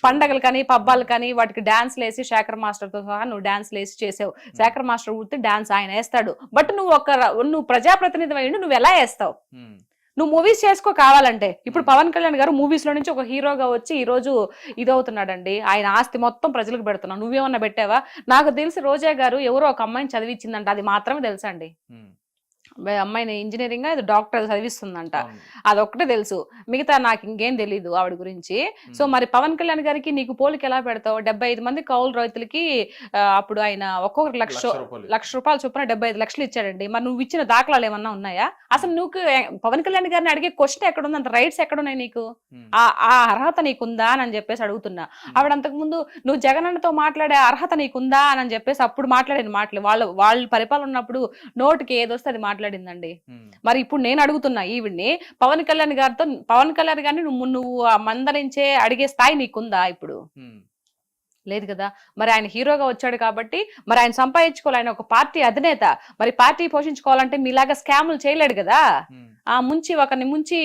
పండగలు కానీ పబ్బాలు కానీ వాటికి డాన్స్ లేసి శేఖర్ మాస్టర్ తో సహా నువ్వు డాన్స్ లేసి చేసావు. శేఖర్ మాస్టర్ ఊరితే డాన్స్ ఆయన వేస్తాడు, బట్ నువ్వు ప్రజాప్రతినిధి అయ్యిండు, నువ్వు ఎలా వేస్తావు? నువ్వు మూవీస్ చేసుకో కావాలంటే. ఇప్పుడు పవన్ కళ్యాణ్ గారు మూవీస్ లో నుంచి ఒక హీరోగా వచ్చి ఈ రోజు ఇదవుతున్నాడండి. ఆయన ఆస్తి మొత్తం ప్రజలకు పెడుతున్నావు. నువ్వేమన్నా పెట్టావా? నాకు తెలిసి రోజా గారు ఎవరో ఒక అమ్మాయిని చదివించిందంట, అది మాత్రమే తెలుసండి. అమ్మాయిని ఇంజనీరింగ్ డాక్టర్ చదివిస్తుందంట, అదొక్కటే తెలుసు. మిగతా నాకు ఇంకేం తెలీదు ఆవిడ గురించి. సో మరి పవన్ కళ్యాణ్ గారికి నీకు పోలికి ఎలా పెడతావు? 75 మంది కౌలు రైతులకి అప్పుడు ఆయన ఒక్కొక్కరు లక్ష రూపాయలు చొప్పున 75 లక్షలు ఇచ్చాడండి. మరి నువ్వు ఇచ్చిన దాఖలాలు ఏమన్నా ఉన్నాయా? అసలు నువ్వు పవన్ కళ్యాణ్ గారిని అడిగే క్వశ్చన్ ఎక్కడ ఉంది? అంత రైట్స్ ఎక్కడున్నాయి నీకు? ఆ అర్హత నీకుందా అని చెప్పేసి అడుగుతున్నా. ఆవిడ అంతకు ముందు నువ్వు జగనన్నతో మాట్లాడే అర్హత నీకుందా అని చెప్పేసి అప్పుడు మాట్లాడిన మాటలు, వాళ్ళు పరిపాలన ఉన్నప్పుడు నోటికి ఏదొస్తే అది మాట్లాడిందండి. మరి ఇప్పుడు నేను అడుగుతున్నా ఈవిడ్ని, పవన్ కళ్యాణ్ గారిని నువ్వు మందలించే అడిగే స్థాయి నీకుందా? ఇప్పుడు లేదు కదా. మరి ఆయన హీరోగా వచ్చాడు కాబట్టి మరి ఆయన సంపాదించుకోవాలి, ఆయన ఒక పార్టీ అధినేత. మరి పార్టీ పోషించుకోవాలంటే మీలాగా స్కాములు చేయలేడు కదా. ఒకరిని ముంచి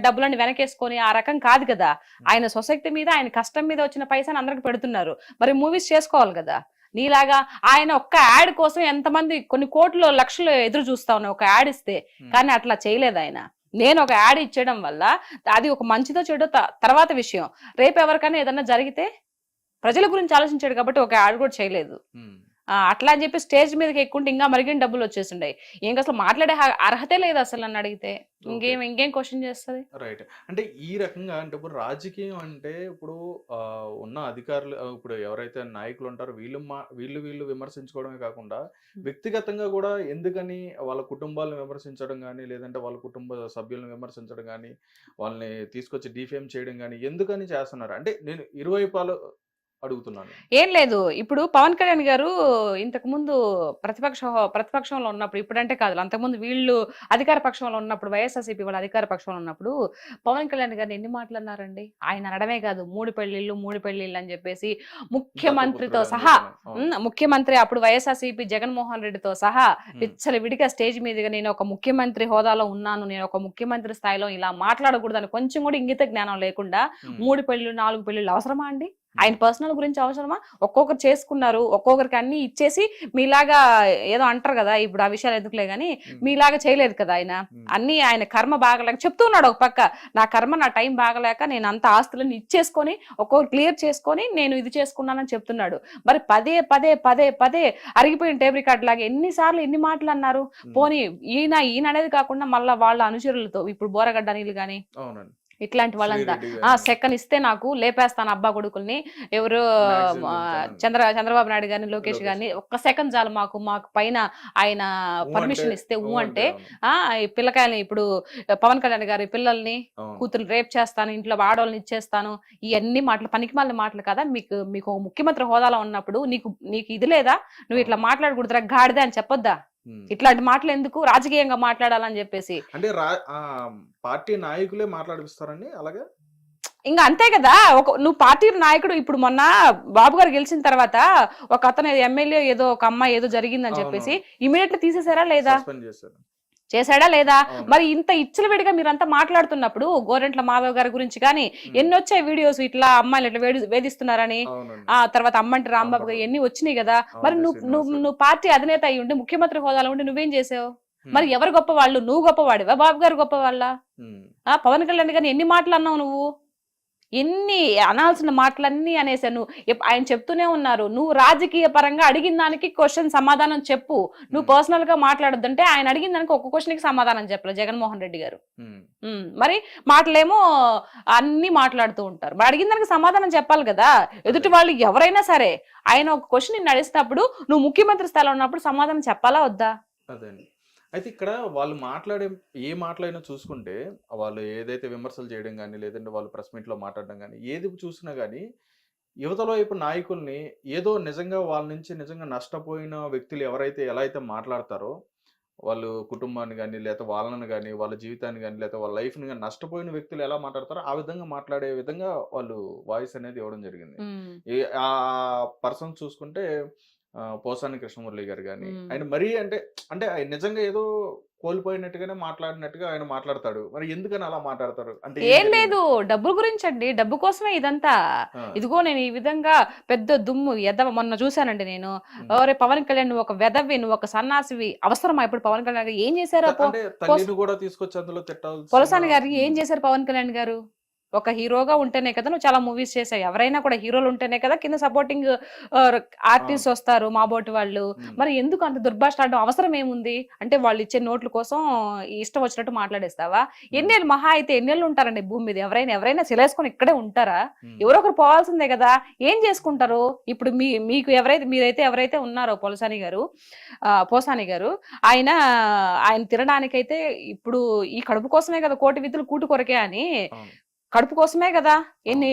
డబ్బులన్నీ వెనకేసుకొని ఆ రకం కాదు కదా. ఆయన సొసైటీ మీద, ఆయన కష్టం మీద వచ్చిన పైసాని అందరికి పెడుతున్నారు. మరి మూవీస్ చేసుకోవాలి కదా. నీలాగా ఆయన ఒక్క యాడ్ కోసం ఎంతమంది కొన్ని కోట్లు లక్షలు ఎదురు చూస్తా ఉన్నాయి ఒక యాడ్ ఇస్తే, కానీ అట్లా చేయలేదు ఆయన. నేను ఒక యాడ్ ఇచ్చేయడం వల్ల అది ఒక మంచిదో చెడో తర్వాత విషయం. రేపు ఎవరికైనా ఏదన్నా జరిగితే ప్రజల గురించి ఆలోచించాడు కాబట్టి ఒక యాడ్ కూడా చేయలేదు. అట్లా అని చెప్పి స్టేజ్ మీదకి ఎక్కుంటే ఇంకా మరిగిన డబ్బులు వచ్చేసిండే. ఏం అసలు మాట్లాడే అర్హతే లేదు అసలు నన్ను అడిగితే. ఇంకేం క్వశ్చన్ చేస్తుంది? రైట్. అంటే ఈ రకంగా అంటే ఇప్పుడు రాజకీయం అంటే ఇప్పుడు ఉన్న అధికారులు, ఇప్పుడు ఎవరైతే నాయకులు ఉంటారో వీళ్ళు విమర్శించుకోవడమే కాకుండా వ్యక్తిగతంగా కూడా ఎందుకని వాళ్ళ కుటుంబాలను విమర్శించడం కానీ, లేదంటే వాళ్ళ కుటుంబ సభ్యులను విమర్శించడం కానీ, వాళ్ళని తీసుకొచ్చి డిఫేమ్ చేయడం కానీ ఎందుకని చేస్తున్నారు? అంటే నేను ఇరువైపులు అడుగుతున్నాను. ఏం లేదు, ఇప్పుడు పవన్ కళ్యాణ్ గారు ఇంతకు ముందు ప్రతిపక్షంలో ఉన్నప్పుడు, ఇప్పుడంటే కాదు, అంతకుముందు వీళ్ళు అధికార పక్షంలో ఉన్నప్పుడు, వైఎస్ఆర్సీపీ వాళ్ళ అధికార పక్షంలో ఉన్నప్పుడు పవన్ కళ్యాణ్ గారిని ఎన్ని మాట్లాడినారండి? ఆయన అనడమే కాదు, 3 పెళ్లిళ్ళు అని చెప్పేసి ముఖ్యమంత్రితో సహా, ముఖ్యమంత్రి అప్పుడు వైఎస్ఆర్సీపీ జగన్మోహన్ రెడ్డితో సహా విడిగా స్టేజ్ మీదుగా నేను ఒక ముఖ్యమంత్రి హోదాలో ఉన్నాను, నేను ఒక ముఖ్యమంత్రి స్థాయిలో ఇలా మాట్లాడకూడదని కొంచెం కూడా ఇంగిత జ్ఞానం లేకుండా 3 పెళ్లిళ్ళు 4 పెళ్లిళ్ళు అవసరమా అండి? ఆయన పర్సనల్ గురించి అవసరమా? ఒక్కొక్కరు చేసుకున్నారు, ఒక్కొక్కరికి అన్ని ఇచ్చేసి మీలాగా ఏదో అంటారు కదా, ఇప్పుడు ఆ విషయాలు ఎందుకులే గానీ మీలాగా చేయలేదు కదా. ఆయన అన్ని ఆయన కర్మ బాగలేక చెప్తున్నాడు. ఒక పక్క నా కర్మ, నా టైం బాగలేక నేను అంత ఆస్తులను ఇచ్చేసుకొని ఒక్కొక్కరు క్లియర్ చేసుకొని నేను ఇది చేసుకున్నానని చెప్తున్నాడు. మరి పదే అరిగిపోయిన టేబుల్ రికార్డ్ లాగా ఎన్నిసార్లు ఎన్ని మాటలు అన్నారు. పోనీ ఈయన అనేది కాకుండా మళ్ళా వాళ్ళ అనుచరులతో, ఇప్పుడు బోరగడ్డ అనిల్ గాని ఇట్లాంటి వాళ్ళంతా సెకండ్ ఇస్తే నాకు లేపేస్తాను అబ్బా కొడుకుల్ని, ఎవరు చంద్రబాబు నాయుడు గారిని, లోకేష్ గారిని, ఒక్క సెకండ్ చాలు మాకు పైన ఆయన పర్మిషన్ ఇస్తే అంటే పిల్లకాయలని, ఇప్పుడు పవన్ కళ్యాణ్ గారి పిల్లల్ని కూతురు రేప్ చేస్తాను, ఇంట్లో ఆడవాళ్ళని ఇచ్చేస్తాను, ఇవన్నీ మాటలు పనికిమాలిన మాటలు కదా. మీకు ముఖ్యమంత్రి హోదాలో ఉన్నప్పుడు నీకు ఇది లేదా? నువ్వు ఇట్లా మాట్లాడకూడదురా గాడిదే అని చెప్పొద్దా? ఇట్లాంటి మాటలు ఎందుకు రాజకీయంగా మాట్లాడాలని చెప్పేసి అంటే పార్టీ నాయకులే మాట్లాడిస్తారండి అలాగే. ఇంకా అంతే కదా. నువ్వు పార్టీ నాయకుడు. ఇప్పుడు మొన్న బాబు గారు గెలిచిన తర్వాత ఒక అతను ఎమ్మెల్యే ఏదో ఒక అమ్మాయి ఏదో జరిగిందని చెప్పేసి ఇమీడియట్లీ తీసేసారా లేదా? చేశాడా లేదా? అవును. మరి ఇంత ఇచ్చలవిడిగా మీరంతా మాట్లాడుతున్నప్పుడు గోరంట్ల మాధవ్ గారి గురించి కానీ ఎన్ని వచ్చాయి వీడియోస్ ఇట్లా అమ్మాయిలు ఇట్లా వేధిస్తున్నారని, అవునండి. ఆ తర్వాత అమ్మంటి రాంబాబు గారు ఎన్ని వచ్చినాయి కదా. మరి అవంతి నువ్వు శ్రీనివాస్ నువ్వు గారు. నువ్వు పార్టీ అధినేత అయి ఉండి ముఖ్యమంత్రి హోదాలో ఉండి నువ్వేం చేసావు? మరి ఉమ్, ఎవరు గొప్పవాళ్ళు? నువ్వు గొప్పవాడివా, బాబు గారు గొప్పవాళ్ళ? ఉమ్, పవన్ కళ్యాణ్ గారిని ఎన్ని మాటలు అన్నావు నువ్వు? ఎన్ని అనాల్సిన మాటలన్నీ అనేసాను. ఆయన చెప్తూనే ఉన్నారు, నువ్వు రాజకీయ పరంగా అడిగిన దానికి క్వశ్చన్ సమాధానం చెప్పు, నువ్వు పర్సనల్ గా మాట్లాడొద్దంటే ఆయన అడిగిన దానికి ఒక్క క్వశ్చన్ కి సమాధానం చెప్పలేదు జగన్మోహన్ రెడ్డి గారు. ఉమ్, మరి మాటలేమో అన్ని మాట్లాడుతూ ఉంటారు. మరి అడిగిన దానికి సమాధానం చెప్పాలి కదా. ఎదుటి వాళ్ళు ఎవరైనా సరే ఆయన ఒక క్వశ్చన్ నిన్ను అడిగినప్పుడు నువ్వు ముఖ్యమంత్రి స్థాయిలో ఉన్నప్పుడు సమాధానం చెప్పాలా వద్దా? అదే. అయితే ఇక్కడ వాళ్ళు మాట్లాడే ఏ మాటలైనా చూసుకుంటే, వాళ్ళు ఏదైతే విమర్శలు చేయడం గానీ, లేదంటే వాళ్ళు ప్రెస్ మీట్‌లో మాట్లాడడం గానీ, ఏది చూసినా గానీ, యువతల వైపు నాయకుల్ని ఏదో నిజంగా వాళ్ళ నుంచి నిజంగా నష్టపోయిన వ్యక్తులు ఎవరైతే ఎలా అయితే మాట్లాడతారో, వాళ్ళు కుటుంబాన్ని గానీ, లేతే వాళ్ళని గానీ, వాళ్ళ జీవితాన్ని గానీ, లేతే వాళ్ళ లైఫ్‌ని గానీ నష్టపోయిన వ్యక్తులు ఎలా మాట్లాడతారో, ఆ విధంగా మాట్లాడే విధంగా వాళ్ళు వాయిస్ అనేది ఇవ్వడం జరిగింది. ఆ పర్సన్ చూసుకుంటే పోసాని కృష్ణమురళి గారు గాని, ఆయన మరీ అంటే ఆయన నిజంగా ఏదో కోల్పోయినట్టుగానే మాట్లాడినట్టుగా ఆయన మాట్లాడతాడు. మరి ఎందుకని అలా మాట్లాడతారు? అంటే ఏం ఏం జరిగింది? లేదు, డబ్బుల గురించి అండి, డబ్బు కోసమే ఇదంతా. ఆ! ఇదిగో నేను ఈ విధంగా పెద్ద దుమ్ము ఎదవ మొన్న చూశానండి నేను. హ్మ్. ఒరే పవన్ కళ్యాణ్, నువ్వు ఒక వెదవి, నువ్వు ఒక సన్నాసివి, అవసరమా ఇప్పుడు పవన్ కళ్యాణ్ గారు ఏం చేశారు? అంటే తల్లిని కూడా తీసుకొచ్చి అందులో తిట్టాల్సిన పొలసాని గారికి ఏం చేశారు పవన్ కళ్యాణ్ గారు? ఒక హీరోగా ఉంటేనే కదా నువ్వు చాలా మూవీస్ చేసావు. ఎవరైనా కూడా హీరోలు ఉంటేనే కదా కింద సపోర్టింగ్ ఆర్టిస్ట్ అవును. వస్తారు, మా బోటి వాళ్ళు. హ్మ్. మరి ఎందుకు అంత దుర్భాషలాడడం అవసరం ఏముంది? అంటే వాళ్ళు ఇచ్చే నోట్ల కోసం ఇష్టం వచ్చినట్టు మాట్లాడేస్తావా? హ్మ్. ఎన్నేళ్ళు మహా అయితే ఎన్నేళ్ళు ఉంటారండి భూమి మీద? ఎవరైనా సిలేసుకొని ఇక్కడే ఉంటారా? హ్మ్. ఎవరో ఒకరు పోవాల్సిందే కదా. ఏం చేసుకుంటారు? ఇప్పుడు మీకు ఎవరైతే ఉన్నారో పోసాని గారు, ఆయన ఆయన తినడానికైతే ఇప్పుడు ఈ కడుపు కోసమే కదా, కోటి విధులు కూటు కొరకే అని. అవును. కడుపు కోసమే కదా అవును.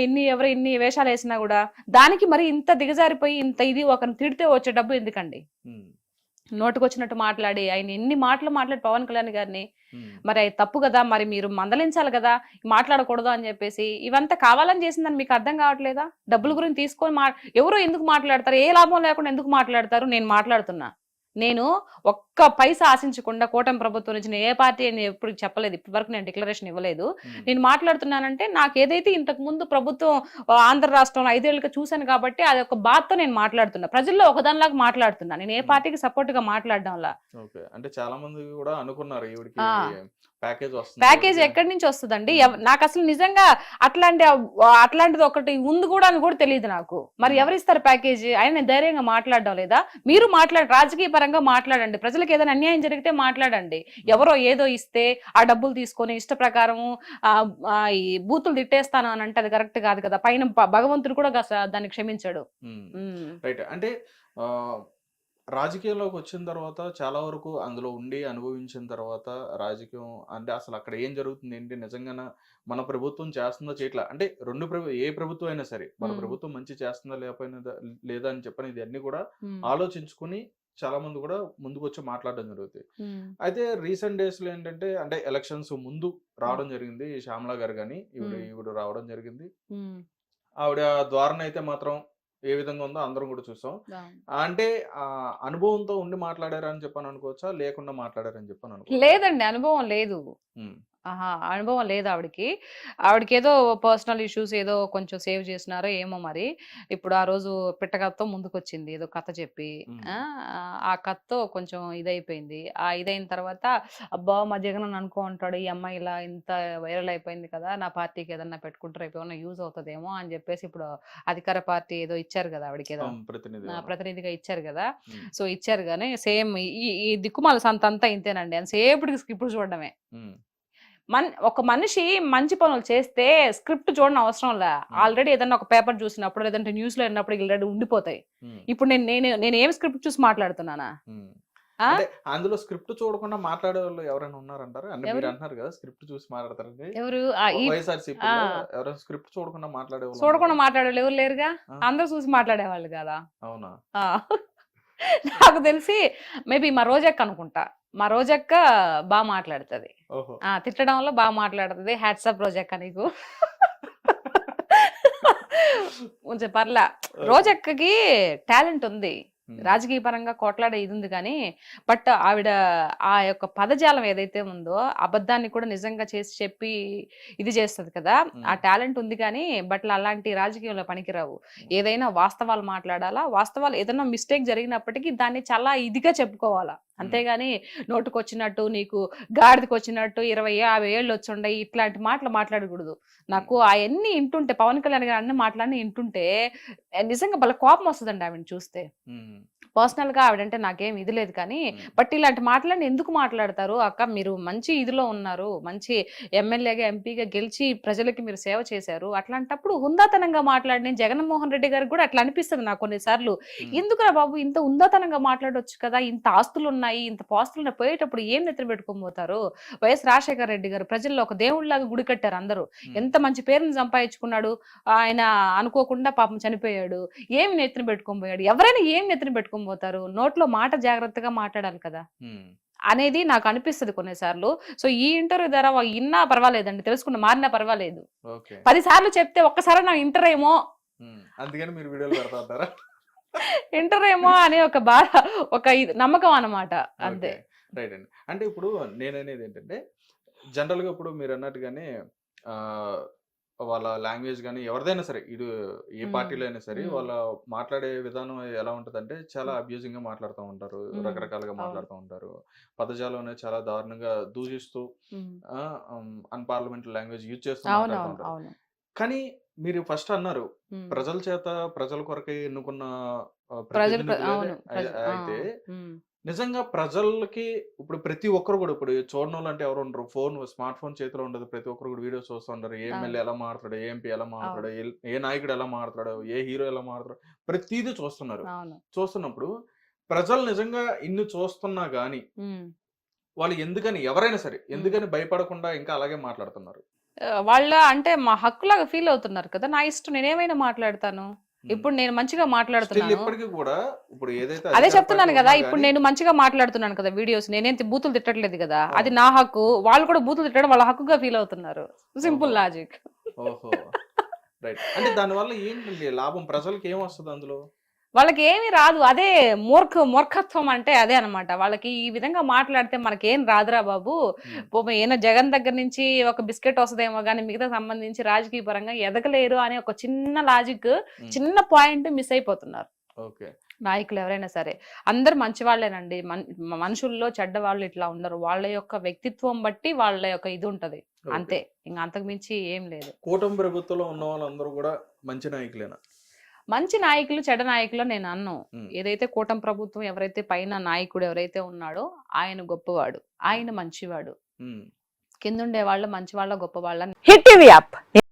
ఎన్ని వేషాలు వేసినా కూడా. దానికి మరి ఇంత దిగజారిపోయి ఇంత ఇది ఒకరిని తిడితే వచ్చే డబ్బు ఎందుకండి? హ్మ్. నోటుకొచ్చినట్టు మాట్లాడి ఆయన ఎన్ని మాటలు మాట్లాడి పవన్ కళ్యాణ్ గారిని. హ్మ్. మరి అది తప్పు కదా, మరి మీరు మందలించాలి కదా, మాట్లాడకూడదు అని చెప్పేసి. ఇవంతా కావాలని చేసిందని మీకు అర్థం కావట్లేదా? డబ్బుల హ్మ్. గురించి తీసుకొని ఎవరు ఎందుకు మాట్లాడతారు? ఏ లాభం లేకుండా ఎందుకు మాట్లాడతారు? నేను మాట్లాడుతున్నా. నేను ఒక్క పైసా ఆశించకుండా కూటమి ప్రభుత్వం నుంచి నేను ఏ పార్టీ అని ఎప్పుడు చెప్పలేదు. ఇప్పటి వరకు నేను డిక్లరేషన్ ఇవ్వలేదు. హ్మ్. నేను మాట్లాడుతున్నానంటే నాకు ఏదైతే ఇంతకు ముందు ప్రభుత్వం ఆంధ్ర రాష్ట్రంలో 5 ఏళ్ళుగా చూశాను కాబట్టి అది ఒక బాధతో నేను మాట్లాడుతున్నా. ప్రజల్లో ఒకదానిలాగా మాట్లాడుతున్నా. నేను ఏ హ్మ్. పార్టీకి సపోర్ట్ గా మాట్లాడడంలా. ఓకే. అంటే చాలా మంది కూడా అనుకున్నారు ఈవిడకి ఆ ప్యాకేజ్ వస్తుంది ప్యాకేజ్ కాబట్టి. ఎక్కడి నుంచి వస్తుందండి? హ్మ్. నాకు అసలు నిజంగా అట్లాంటిది ఒకటి ఉంది కూడా అని కూడా తెలియదు నాకు. మరి హ్మ్. ఎవరిస్తారు ప్యాకేజ్? ఆయన నేను ధైర్యంగా మాట్లాడడం లేదా? మీరు రాజకీయ పరంగా మాట్లాడండి. ప్రజలకు ఏదైనా అన్యాయం జరిగితే మాట్లాడండి. హ్మ్. ఎవరో ఏదో ఇస్తే ఆ డబ్బులు తీసుకొని ఇష్ట ప్రకారము ఈ బూతులు తిట్టేస్తాను అని అంటే అది కరెక్ట్ కాదు కదా. పైన భగవంతుడు కూడా దాన్ని క్షమించాడు. హ్మ్. రైట్. అంటే ఆహ్, రాజకీయాల్లోకి వచ్చిన తర్వాత చాలా వరకు అందులో ఉండి అనుభవించిన తర్వాత రాజకీయం అంటే అసలు అక్కడ ఏం జరుగుతుంది ఏంటి నిజంగాన మన ప్రభుత్వం చేస్తుందో చేయట్లా అంటే ఏ ప్రభుత్వం అయినా సరే మన ప్రభుత్వం మంచి చేస్తుందా లేదా అని చెప్పని ఇది అన్ని కూడా ఆలోచించుకుని చాలా మంది కూడా ముందుకు వచ్చి మాట్లాడడం జరుగుతుంది. అయితే రీసెంట్ డేస్ లో ఏంటంటే అంటే ఎలక్షన్స్ ముందు రావడం జరిగింది శ్యామలా గారు కానీ ఈవిడ రావడం జరిగింది. ఆవిడ ధోరణి అయితే మాత్రం ఏ విధంగా ఉందో అందరం కూడా చూసాం. అంటే అనుభవంతో ఉండి మాట్లాడారని చెప్పని అనుకోవచ్చా? లేకుండా మాట్లాడారని చెప్పని అనుకోవచ్చా? లేదండి, అనుభవం లేదు. హ్మ్. ఆహా! అనుభవం లేదు ఆవిడకి. ఆవిడకేదో పర్సనల్ ఇష్యూస్ ఏదో కొంచెం సేవ్ చేసినారో ఏమో మరి. ఇప్పుడు ఆ రోజు పిట్టకథతో ముందుకొచ్చింది ఏదో కథ చెప్పి. హ్మ్. ఆ! ఆ కథతో కొంచెం ఇదైపోయింది. ఆ ఇదైన తర్వాత అబ్బా! మా జగన్ నన్ను అనుకో ఉంటాడు. ఈ అమ్మాయి ఇలా ఇంత వైరల్ అయిపోయింది కదా, నా పార్టీకి ఏదన్నా పెట్టుకుంటే రేపు ఏమన్నా యూజ్ అవుతదేమో అని చెప్పేసి ఇప్పుడు అధికార పార్టీ ఏదో ఇచ్చారు కదా ఆవిడకేదో. ప్రతినిధి. అవును. ప్రతినిధిగా ఇచ్చారు కదా. హ్మ్. సో ఇచ్చారు గానీ సేమ్ ఈ దిక్కుమాల సంతంతా ఇంతేనండి. ఎంతసేపటికి స్క్రిప్ట్ చూడడమే. హ్మ్. ఒక మనిషి మంచి పనులు చేస్తే స్క్రిప్ట్ చూడని అవసరంలా. ఆల్రెడీ ఏదన్నా ఒక పేపర్ చూసినప్పుడు లేదంటే న్యూస్‌లో విన్నప్పుడు ఆల్రెడీ ఉండిపోతాయి. హ్మ్. ఇప్పుడు నేను ఏం స్క్రిప్ట్ చూసి మాట్లాడుతున్నానా? హ్మ్. ఆ! అంటే అందులో స్క్రిప్ట్ చూడకుండా మాట్లాడేవాళ్ళు ఎవరైనా ఉన్నారంటారా? అంటే మీరు ఎవరు? అంటున్నారు కదా! స్క్రిప్ట్ చూసి మాట్లాడతారని. ఎవరు? ఆ! వైఎస్ఆర్‌సీపీలో ఎవరైనా స్క్రిప్ట్ చూడకుండా మాట్లాడేవాళ్ళు చూడకుండా ఉన్నారా? మాట్లాడేవాళ్ళు ఎవరు లేరుగా. ఆ! అందరూ చూసి మాట్లాడేవాళ్ళు కదా. అవునా? ఆ! నాకు తెలిసి మేబీ మా రోజక్క అనుకుంటా. మా రోజక్క మాట్లాడుతది. ఓహో! తిట్టడంలో మాట్లాడుతది. హ్యాట్స్ ఆఫ్ రోజక్క నీకు. కొంచెం పర్లా. ఓకే. రోజక్కకి టాలెంట్ ఉంది. రాజకీయ పరంగా కొట్లాడే ఇది ఉంది కానీ బట్ ఆవిడ ఆ యొక్క పదజాలం ఏదైతే ఉందో అబద్ధాన్ని కూడా నిజంగా చేసి చెప్పి ఇది చేస్తుంది కదా, ఆ టాలెంట్ ఉంది కానీ బట్ అలాంటి రాజకీయంలో పనికిరావు. ఏదైనా వాస్తవాలు మాట్లాడాలా, వాస్తవాలు ఏదైనా మిస్టేక్ జరిగినప్పటికీ దాన్ని చాలా ఇదిగా చెప్పుకోవాలా, అంతేగాని నోటుకొచ్చినట్టు నీకు గాడిదకి వచ్చినట్టు 20-50 ఏళ్ళు వచ్చుండే ఇట్లాంటి మాటలు మాట్లాడకూడదు. నాకు అవన్నీ ఇంటుంటే పవన్ కళ్యాణ్ గారు అన్ని మాటలన్నీ ఇంటుంటే నిజంగా వాళ్ళ కోపం వస్తుందండి ఆవిడని చూస్తే. పర్సనల్ గా ఆవిడంటే నాకేం ఇది లేదు కానీ బట్ ఇలాంటి మాటలన్నీ ఎందుకు మాట్లాడతారు అక్క, మీరు మంచి ఇదిలో ఉన్నారు, మంచి ఎమ్మెల్యేగా ఎంపీగా గెలిచి ప్రజలకి మీరు సేవ చేశారు, అట్లాంటప్పుడు హుందాతనంగా మాట్లాడి జగన్మోహన్ రెడ్డి గారికి కూడా అట్లా అనిపిస్తుంది నాకు కొన్నిసార్లు. ఎందుకురా బాబు ఇంత హుందాతనంగా మాట్లాడొచ్చు కదా, ఇంత ఆస్తులు ఉన్నాయి, ఇంత పాస్తులు పోయేటప్పుడు ఏం నెత్తిన పెట్టుకొని పోతారు. వైఎస్ రాజశేఖర రెడ్డి గారు ప్రజల్లో ఒక దేవుళ్ళలాగా గుడి కట్టారు, అందరూ ఎంత మంచి పేరుని సంపాదించుకున్నాడు, ఆయన అనుకోకుండా పాపం చనిపోయాడు, ఏమి నెత్తిన పెట్టుకొని పోయాడు, ఎవరైనా ఏం నెత్తిన పెట్టుకొని పోతారు, నోట్లో మాట జాగ్రత్తగా మాట్లాడాలి కదా అనేది నాకు అనిపిస్తుంది కొన్నిసార్లు. సో ఈ ఇంటర్వ్యూ ద్వారా ఇన్నా పర్వాలేదండి, తెలుసుకున్న మారినా పర్వాలేదు, 10 సార్లు చెప్తే ఒక్కసారి నా ఇంటర్ ఏమో అందుకని మీరు వీడియోలు పెడతారా ఇంటర్ ఏమో అనే ఒక బాధ, ఒక నమ్మకం అన్నమాట అంతే. రైట్ అండి. అంటే ఇప్పుడు నేననేది ఏంటంటే జనరల్ గా ఇప్పుడు మీరు అన్నట్టుగానే వాళ్ళ లాంగ్వేజ్ కానీ ఎవరిదైనా సరే ఇటు ఏ పార్టీలో అయినా సరే వాళ్ళ మాట్లాడే విధానం ఎలా ఉంటదంటే చాలా అబ్యూజింగ్ గా మాట్లాడుతూ ఉంటారు, రకరకాలుగా మాట్లాడుతూ ఉంటారు, పదజాలం అనేది చాలా దారుణంగా దూషిస్తూ అన్పార్లమెంటరీ లాంగ్వేజ్ యూజ్ చేస్తూ మాట్లాడుతూ ఉంటారు. కానీ మీరు ఫస్ట్ అన్నారు ప్రజల చేత ప్రజల కొరకే ఎన్నుకున్న అయితే నిజంగా ప్రజలకి ఇప్పుడు ప్రతి ఒక్కరు కూడా ఇప్పుడు చూడడం వాళ్ళు అంటే ఎవరు ఉండరు, స్మార్ట్ ఫోన్ చేతిలో ఉండదు, ప్రతి ఒక్కరు కూడా వీడియోస్ చూస్తూ ఉంటారు, ఏ ఎమ్మెల్యే ఎలా మాట్లాడు, ఏ ఎంపీ ఎలా మాట్లాడు, ఏ నాయకుడు ఎలా మాట్లాడు, ఏ హీరో ఎలా మాట్లాడు, ప్రతిదీ చూస్తున్నారు. చూస్తున్నప్పుడు ప్రజలు నిజంగా ఇన్ని చూస్తున్నా గానీ వాళ్ళు ఎందుకని ఎవరైనా సరే ఎందుకని భయపడకుండా ఇంకా అలాగే మాట్లాడుతున్నారు? వాళ్ళ అంటే మా హక్కులాగా ఫీల్ అవుతున్నారు కదా, నా ఇష్టం నేనేమైనా మాట్లాడతాను, ఇప్పుడు నేను మంచిగా మాట్లాడుతున్నాను, అదే చెప్తున్నాను కదా, ఇప్పుడు నేను మంచిగా మాట్లాడుతున్నాను కదా వీడియోస్, నేనేం బూతులు తిట్టట్లేదు కదా, అది నా హక్కు, వాళ్ళు కూడా బూతులు తిట్టడం వాళ్ళ హక్కుగా ఫీల్ అవుతున్నారు, సింపుల్ లాజిక్. ఓహో రైట్. అంటే దానివల్ల ఏంటండి లాభం, ప్రజలకి ఏం వస్తుంది అందులో? వాళ్ళకి ఏమీ రాదు, అదే మూర్ఖత్వం అంటే అదే అనమాట. వాళ్ళకి ఈ విధంగా మాట్లాడితే మనకేం రాదురా బాబు, ఏమైనా జగన్ దగ్గర నుంచి ఒక బిస్కెట్ వస్తుందేమో కానీ మిగతా సంబంధించి రాజకీయ పరంగా ఎదగలేరు అనే ఒక చిన్న లాజిక్, చిన్న పాయింట్ మిస్ అయిపోతున్నారు నాయకులు ఎవరైనా సరే. అందరు మంచి వాళ్ళేనండి, మనుషుల్లో చెడ్డ వాళ్ళు ఇట్లా ఉండరు, వాళ్ళ యొక్క వ్యక్తిత్వం బట్టి వాళ్ళ యొక్క ఇది ఉంటది అంతే, ఇంకా అంతకు మించి ఏం లేదు. కూటమి ప్రభుత్వంలో ఉన్న వాళ్ళందరూ కూడా మంచి నాయకులేనా? మంచి నాయకులు చెడ్డ నాయకులు నేను అన్ను. ఏదైతే కూటమి ప్రభుత్వం ఎవరైతే పైన నాయకుడు ఎవరైతే ఉన్నాడో ఆయన గొప్పవాడు, ఆయన మంచివాడు, కిందుండే వాళ్ళు మంచి వాళ్ళ గొప్ప వాళ్ళ. Hit TV app